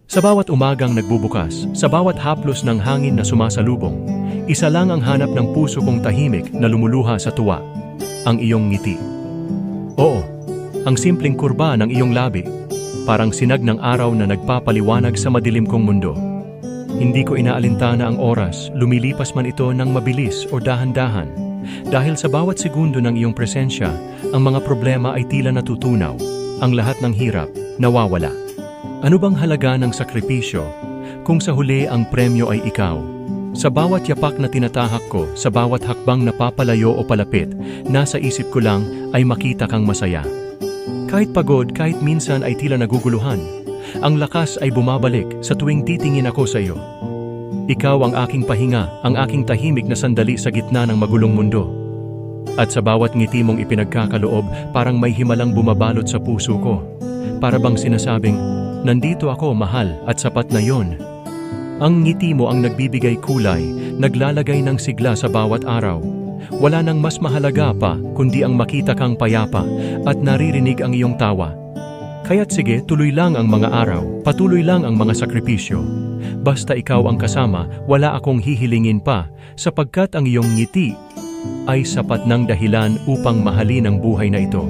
Sa bawat umagang nagbubukas, sa bawat haplos ng hangin na sumasalubong, isa lang ang hanap ng puso kong tahimik na lumuluha sa tuwa, ang iyong ngiti. Oo, ang simpleng kurba ng iyong labi, parang sinag ng araw na nagpapaliwanag sa madilim kong mundo. Hindi ko inaalintana ang oras, lumilipas man ito ng mabilis o dahan-dahan. Dahil sa bawat segundo ng iyong presensya, ang mga problema ay tila natutunaw, ang lahat ng hirap nawawala. Ano bang halaga ng sakripisyo kung sa huli ang premyo ay ikaw? Sa bawat yapak na tinatahak ko, sa bawat hakbang na papalayo o palapit, nasa isip ko lang ay makita kang masaya. Kahit pagod, kahit minsan ay tila naguguluhan, ang lakas ay bumabalik sa tuwing titingin ako sa iyo. Ikaw ang aking pahinga, ang aking tahimik na sandali sa gitna ng magulong mundo. At sa bawat ngiti mong ipinagkakaloob, parang may himalang bumabalot sa puso ko. Para bang sinasabing, nandito ako mahal at sapat na yon. Ang ngiti mo ang nagbibigay kulay, naglalagay ng sigla sa bawat araw. Wala nang mas mahalaga pa kundi ang makita kang payapa at naririnig ang iyong tawa. Kaya't sige, tuloy lang ang mga araw, patuloy lang ang mga sakripisyo. Basta ikaw ang kasama, wala akong hihilingin pa, sapagkat ang iyong ngiti ay sapat ng dahilan upang mahalin ang buhay na ito.